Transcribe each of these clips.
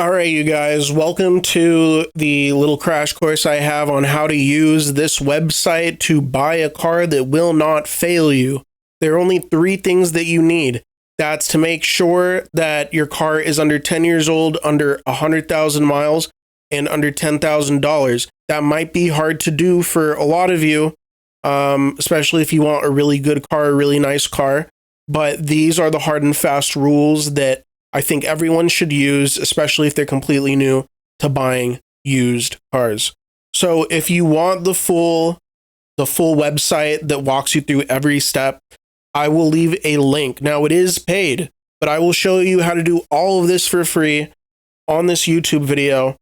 All right, you guys, welcome to the little crash course I have on how to use this website to buy a car that will not fail you. There are only three things that you need. That's to make sure that your car is under 10 years old, under 100,000 miles, and under $10,000. That might be hard to do for a lot of you, especially if you want a really good car, a really nice car. But these are the hard and fast rules that I think everyone should use, especially if they're completely new to buying used cars. So if you want the full website that walks you through every step, I will leave a link. Now it is paid, but I will show you how to do all of this for free on this YouTube video.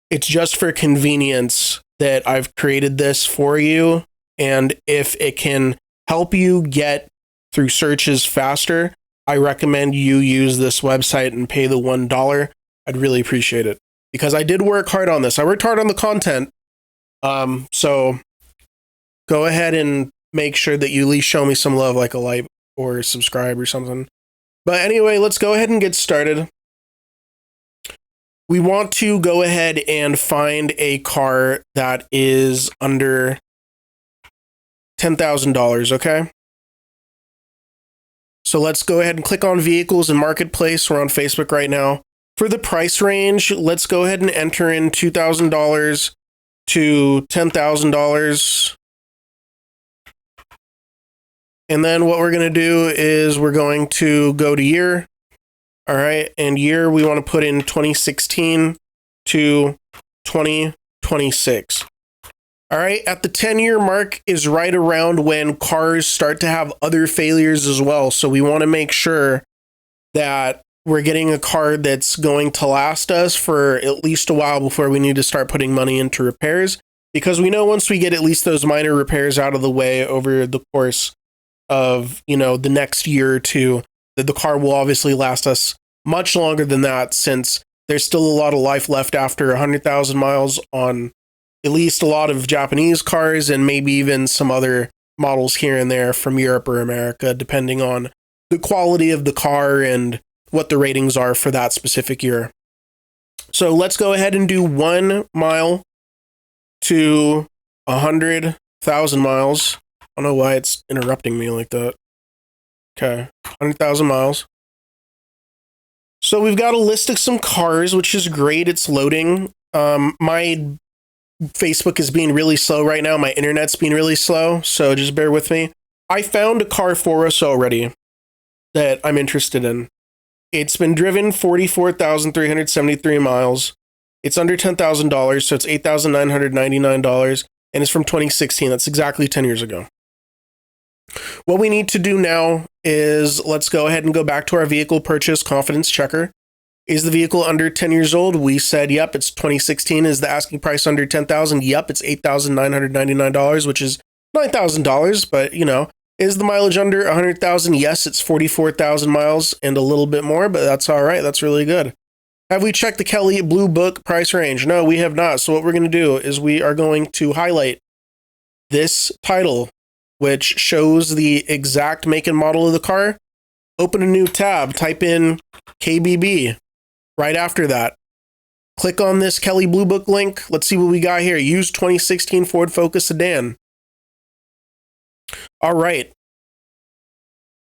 It's just for convenience that I've created this for you. And if it can help you get through searches faster, I recommend you use this website and pay the $1. I'd really appreciate it because I did work hard on this. I worked hard on the content. So go ahead and make sure that you at least show me some love, like a like or subscribe or something. But anyway, let's go ahead and get started. We want to go ahead and find a car that is under $10,000, okay? So let's go ahead and click on Vehicles and Marketplace. We're on Facebook right now. For the price range, let's go ahead and enter in $2,000 to $10,000. And then what we're going to do is we're going to go to year. All right. And year, we want to put in 2016 to 2026. All right, at the 10-year mark is right around when cars start to have other failures as well. So we want to make sure that we're getting a car that's going to last us for at least a while before we need to start putting money into repairs. Because we know once we get at least those minor repairs out of the way over the course of, the next year or two, that the car will obviously last us much longer than that, since there's still a lot of life left after 100,000 miles on at least a lot of Japanese cars and maybe even some other models here and there from Europe or America, depending on the quality of the car and what the ratings are for that specific year. So let's go ahead and do 1 mile to 100,000 miles. I don't know why it's interrupting me like that. Okay, 100,000 miles. So we've got a list of some cars, which is great. It's loading. My Facebook is being really slow right now. My internet's being really slow, so just bear with me. I found a car for us already that I'm interested in. It's been driven 44,373 miles. It's under $10,000, so it's $8,999, and it's from 2016. That's exactly 10 years ago. What we need to do now is let's go ahead and go back to our vehicle purchase confidence checker. Is the vehicle under 10 years old? We said, yep, it's 2016. Is the asking price under $10,000? Yep, it's $8,999, which is $9,000, but is the mileage under 100,000? Yes, it's 44,000 miles and a little bit more, but that's all right. That's really good. Have we checked the Kelley Blue Book price range? No, we have not. So what we're going to do is we are going to highlight this title, which shows the exact make and model of the car. Open a new tab, type in KBB. Right after that, click on this Kelley Blue Book link. Let's see what we got here. Used 2016 Ford Focus sedan. All right.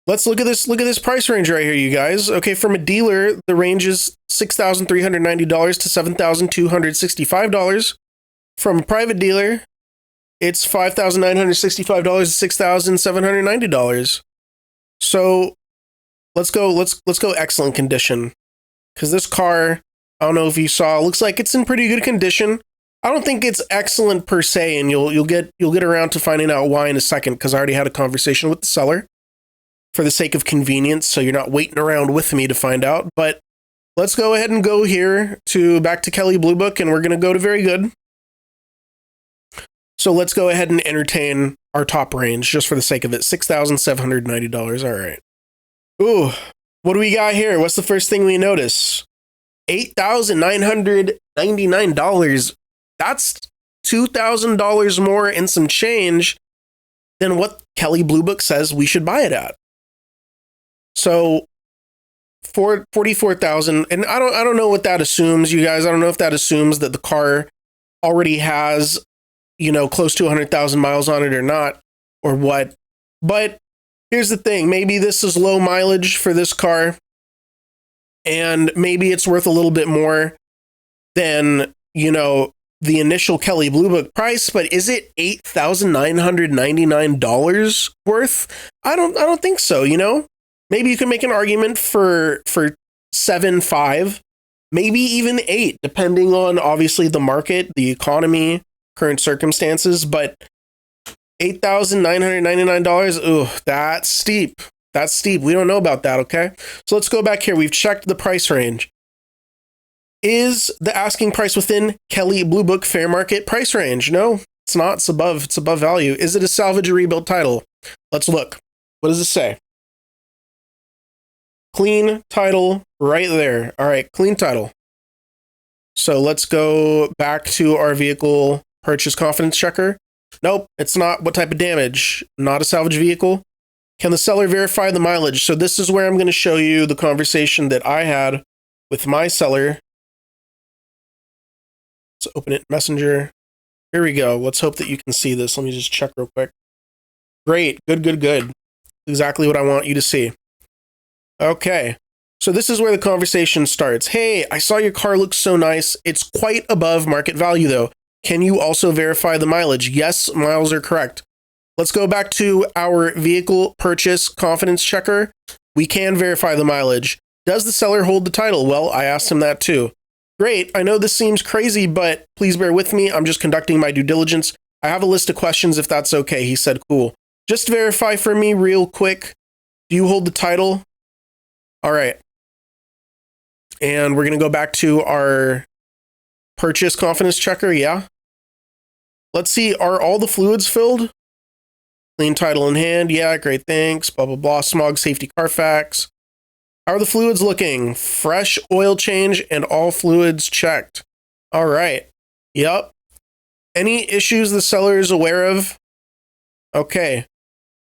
Let's look at this. Look at this price range right here, you guys. Okay, from a dealer, the range is $6,390 to $7,265. From a private dealer, it's $5,965 to $6,790. So let's go excellent condition. Because this car, I don't know if you saw, looks like it's in pretty good condition. I don't think it's excellent per se, and you'll get around to finding out why in a second, because I already had a conversation with the seller for the sake of convenience, so you're not waiting around with me to find out. But let's go ahead and go here back to Kelley Blue Book, and we're going to go to very good. So let's go ahead and entertain our top range just for the sake of it. $6,790. All right. Ooh. What do we got here? What's the first thing we notice? $8,999. That's $2,000 more and some change than what Kelley Blue Book says we should buy it at. So 44,000, and I don't know what that assumes, you guys. I don't know if that assumes that the car already has, you know, close to 100,000 miles on it or not, or what. But here's the thing, maybe this is low mileage for this car, and maybe it's worth a little bit more than, you know, the initial Kelley Blue Book price, but is it $8,999 worth? I don't think so, you know? Maybe you can make an argument for 7.5, maybe even 8, depending on obviously the market, the economy, current circumstances, but $8,999, ooh, that's steep. That's steep. We don't know about that, okay? So let's go back here. We've checked the price range. Is the asking price within Kelley Blue Book fair market price range? No, it's not. It's above value. Is it a salvage or rebuild title? Let's look. What does it say? Clean title right there. All right, clean title. So let's go back to our vehicle purchase confidence checker. Nope, it's not. What type of damage? Not a salvage vehicle. Can the seller verify the mileage? So this is where I'm going to show you the conversation that I had with my seller. Let's open it, Messenger. Here we go. Let's hope that you can see this. Let me just check real quick. Great. Good. Exactly what I want you to see. Okay. So this is where the conversation starts. Hey, I saw your car looks so nice. It's quite above market value though. Can you also verify the mileage? Yes, miles are correct. Let's go back to our vehicle purchase confidence checker. We can verify the mileage. Does the seller hold the title? Well, I asked him that too. Great. I know this seems crazy, but please bear with me. I'm just conducting my due diligence. I have a list of questions if that's okay. He said, cool. Just verify for me real quick. Do you hold the title? All right. And we're going to go back to our purchase confidence checker. Yeah. Let's see. Are all the fluids filled? Clean title in hand. Yeah, great. Thanks. Blah, blah, blah. Smog safety Carfax. How are the fluids looking? Fresh oil change and all fluids checked. All right. Yep. Any issues the seller is aware of? Okay.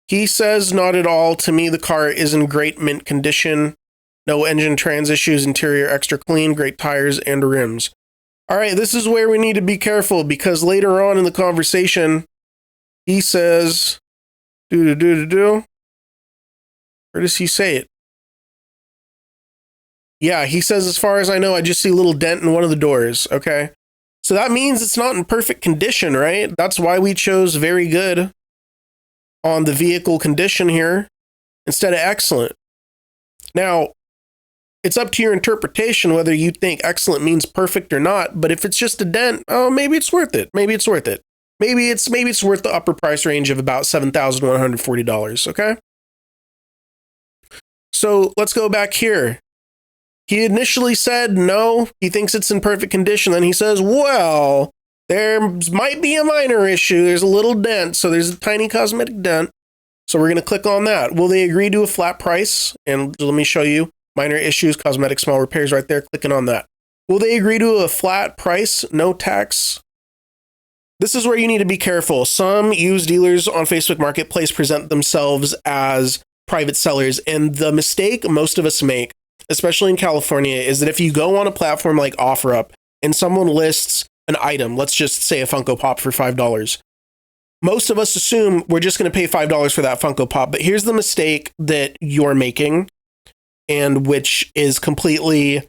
He says not at all. To me, the car is in great mint condition. No engine trans issues, interior extra clean, great tires and rims. All right, this is where we need to be careful because later on in the conversation, he says, where does he say it? Yeah, he says, as far as I know, I just see a little dent in one of the doors. Okay. So that means it's not in perfect condition, right? That's why we chose very good on the vehicle condition here instead of excellent. Now, it's up to your interpretation whether you think excellent means perfect or not, but if it's just a dent, oh, maybe it's worth it. Maybe it's worth it. Maybe it's worth the upper price range of about $7,140, okay? So let's go back here. He initially said no, he thinks it's in perfect condition. Then he says, well, there might be a minor issue. There's a little dent, so there's a tiny cosmetic dent. So we're going to click on that. Will they agree to a flat price? And let me show you. Minor issues, cosmetic, small repairs right there, clicking on that. Will they agree to a flat price, no tax? This is where you need to be careful. Some used dealers on Facebook Marketplace present themselves as private sellers, and the mistake most of us make, especially in California, is that if you go on a platform like OfferUp and someone lists an item, let's just say a Funko Pop for $5, most of us assume we're just going to pay $5 for that Funko Pop. But here's the mistake that you're making, and which is completely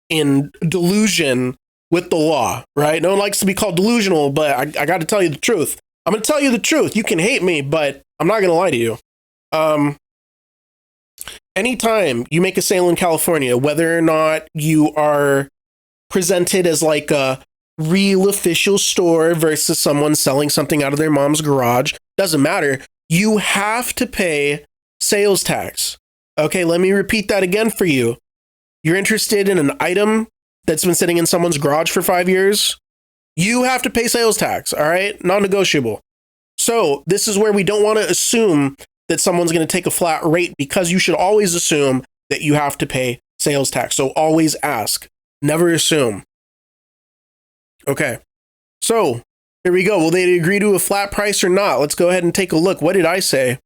in delusion with the law, right? No one likes to be called delusional, but I got to tell you the truth. I'm going to tell you the truth. You can hate me, but I'm not going to lie to you. Anytime you make a sale in California, whether or not you are presented as like a real official store versus someone selling something out of their mom's garage, doesn't matter. You have to pay sales tax. Okay, let me repeat that again for you. You're interested in an item that's been sitting in someone's garage for 5 years, you have to pay sales tax, all right? Non-negotiable. So this is where we don't want to assume that someone's going to take a flat rate, because you should always assume that you have to pay sales tax. So always ask, never assume. Okay, so here we go. Will they agree to a flat price or not? Let's go ahead and take a look. What did I say?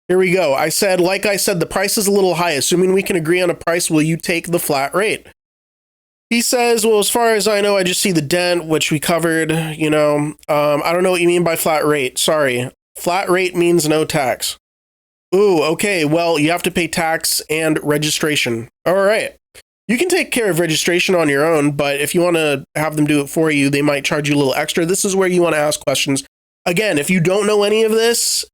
Here we go. Like I said, the price is a little high. Assuming we can agree on a price, will you take the flat rate? He says, well, as far as I know, I just see the dent, which we covered, I don't know what you mean by flat rate. Sorry. Flat rate means no tax. Ooh, okay. Well, you have to pay tax and registration. All right. You can take care of registration on your own, but if you want to have them do it for you, they might charge you a little extra. This is where you want to ask questions. Again, if you don't know any of this,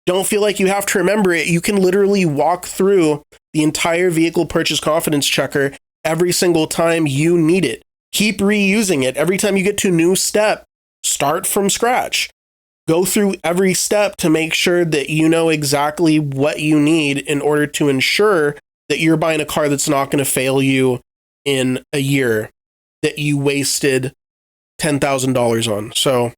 don't feel like you have to remember it. You can literally walk through the entire vehicle purchase confidence checker every single time you need it. Keep reusing it. Every time you get to a new step, start from scratch. Go through every step to make sure that you know exactly what you need in order to ensure that you're buying a car that's not going to fail you in a year that you wasted $10,000 on. So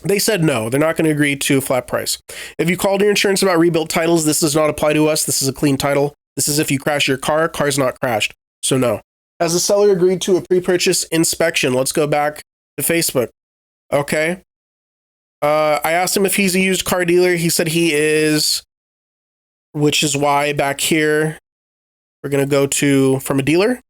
they said no, they're not going to agree to a flat price. If you called your insurance about rebuilt titles, this does not apply to us. This is a clean title. This is if you crash your car, car's not crashed. So no. Has the seller agreed to a pre-purchase inspection? Let's go back to Facebook. Okay. I asked him if he's a used car dealer. He said he is, which is why back here, we're going to go to from a dealer.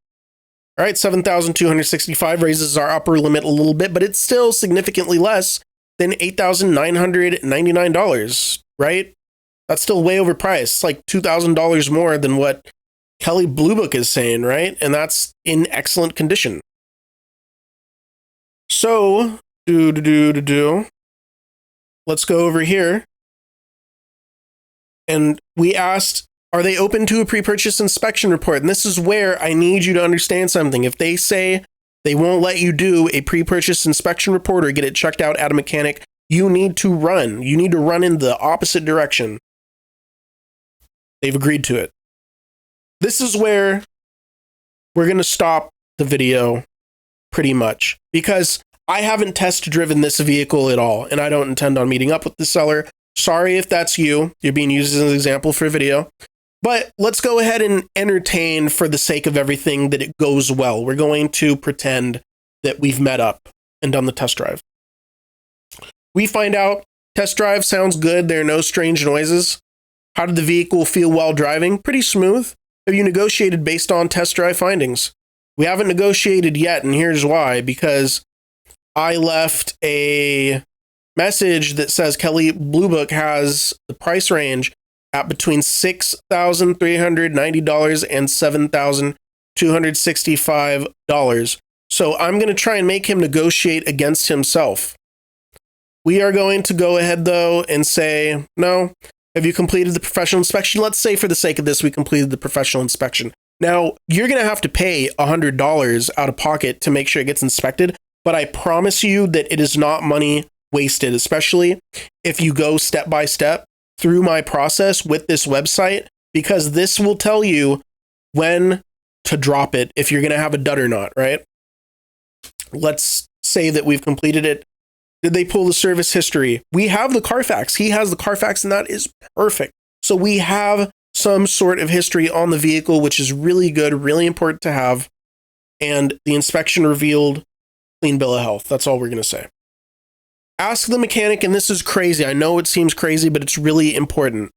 All right, $7,265 raises our upper limit a little bit, but it's still significantly less than $8,999, right? That's still way overpriced. It's like $2,000 more than what Kelley Blue Book is saying, right? And that's in excellent condition. So, let's go over here. And we asked, are they open to a pre-purchase inspection report? And this is where I need you to understand something. If they say they won't let you do a pre-purchase inspection report or get it checked out at a mechanic, you need to run. You need to run in the opposite direction. They've agreed to it. This is where we're going to stop the video pretty much because I haven't test driven this vehicle at all, and I don't intend on meeting up with the seller. Sorry if that's you. You're being used as an example for a video. But let's go ahead and entertain, for the sake of everything, that it goes well. We're going to pretend that we've met up and done the test drive. We find out test drive sounds good. There are no strange noises. How did the vehicle feel while driving? Pretty smooth. Have you negotiated based on test drive findings? We haven't negotiated yet, and here's why. Because I left a message that says Kelley Blue Book has the price range at between $6,390 and $7,265. So I'm going to try and make him negotiate against himself. We are going to go ahead, though, and say, no, have you completed the professional inspection? Let's say, for the sake of this, we completed the professional inspection. Now, you're going to have to pay $100 out of pocket to make sure it gets inspected, but I promise you that it is not money wasted, especially if you go step by step through my process with this website, because this will tell you when to drop it if you're going to have a dud or not, right? Let's say that we've completed it. Did they pull the service history? We have the Carfax. He has the Carfax, and that is perfect. So we have some sort of history on the vehicle, which is really good, really important to have. And the inspection revealed clean bill of health. That's all we're going to say. Ask the mechanic, and this is crazy. I know it seems crazy, but it's really important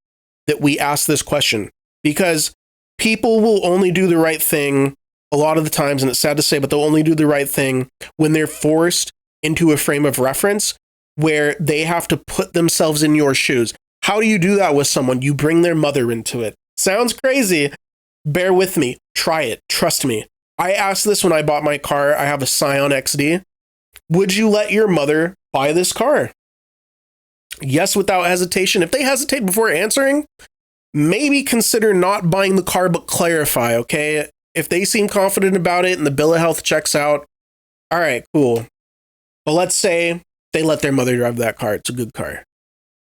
that we ask this question, because people will only do the right thing a lot of the times, and it's sad to say, but they'll only do the right thing when they're forced into a frame of reference where they have to put themselves in your shoes. How do you do that with someone? You bring their mother into it. Sounds crazy. Bear with me. Try it. Trust me. I asked this when I bought my car. I have a Scion XD. Would you let your mother buy this car? Yes, without hesitation. If they hesitate before answering, maybe consider not buying the car, but clarify, okay? If they seem confident about it and the bill of health checks out, all right, cool. But let's say they let their mother drive that car. It's a good car.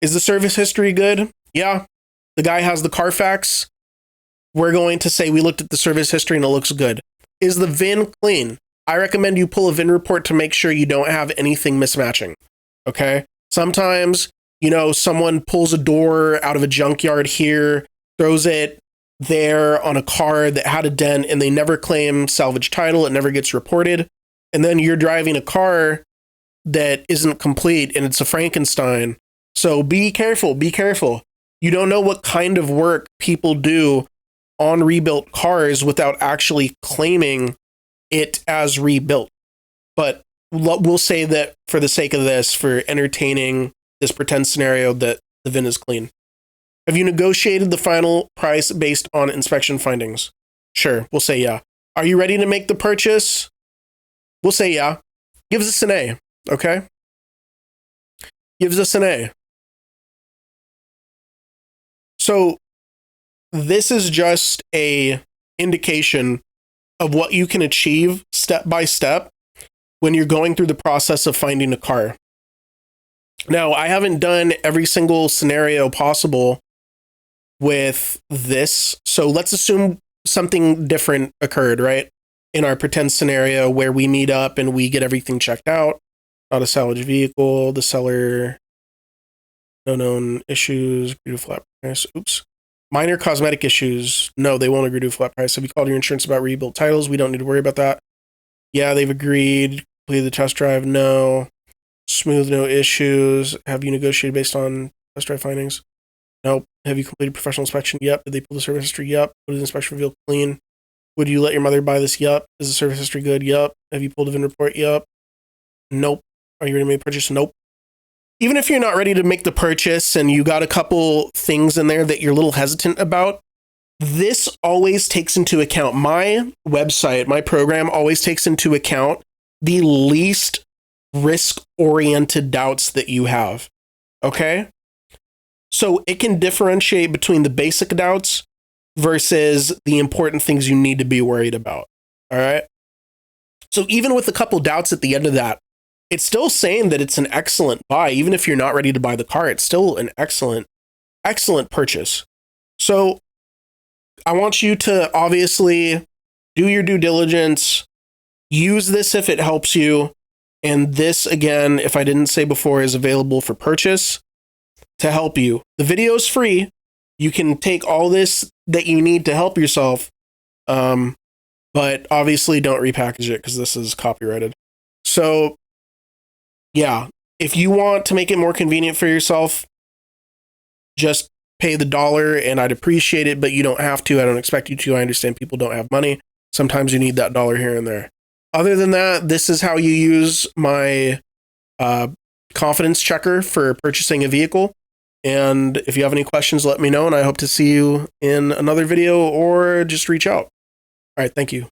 Is the service history good? Yeah. The guy has the Carfax. We're going to say we looked at the service history and it looks good. Is the VIN clean? I recommend you pull a VIN report to make sure you don't have anything mismatching. Okay? Sometimes, someone pulls a door out of a junkyard here, throws it there on a car that had a dent, and they never claim salvage title. It never gets reported. And then you're driving a car that isn't complete and it's a Frankenstein. So be careful. Be careful. You don't know what kind of work people do on rebuilt cars without actually claiming it as rebuilt. But we'll say that for the sake of this, for entertaining this pretend scenario, that the VIN is clean. Have you negotiated the final price based on inspection findings? Sure, we'll say yeah. Are you ready to make the purchase? We'll say yeah. Gives us an A, okay? Gives us an A. So this is just a indication of what you can achieve step by step when you're going through the process of finding a car. Now, I haven't done every single scenario possible with this. So let's assume something different occurred, right? In our pretend scenario where we meet up and we get everything checked out. Not a salvage vehicle, the seller, no known issues, agree to flat price. Oops. Minor cosmetic issues. No, they won't agree to a flat price. Have you called your insurance about rebuilt titles? We don't need to worry about that. Yeah, they've agreed. Completed the test drive. No. Smooth, no issues. Have you negotiated based on test drive findings? Nope. Have you completed professional inspection? Yep. Did they pull the service history? Yep. What did the inspection reveal? Clean. Would you let your mother buy this? Yep. Is the service history good? Yep. Have you pulled a VIN report? Yep. Nope. Are you ready to make the purchase? Nope. Even if you're not ready to make the purchase and you got a couple things in there that you're a little hesitant about, this always takes into account, my website, my program always takes into account the least risk-oriented doubts that you have, okay? So it can differentiate between the basic doubts versus the important things you need to be worried about, all right? So even with a couple doubts at the end of that, it's still saying that it's an excellent buy. Even if you're not ready to buy the car, it's still an excellent, excellent purchase. So I want you to obviously do your due diligence, use this if it helps you. And this, again, if I didn't say before, is available for purchase to help you. The video is free. You can take all this that you need to help yourself. But obviously don't repackage it because this is copyrighted. So yeah, if you want to make it more convenient for yourself, just pay the $1 and I'd appreciate it, but you don't have to. I don't expect you to. I understand people don't have money. Sometimes you need that $1 here and there. Other than that, this is how you use my confidence checker for purchasing a vehicle. And if you have any questions, let me know, and I hope to see you in another video or just reach out. All right, thank you.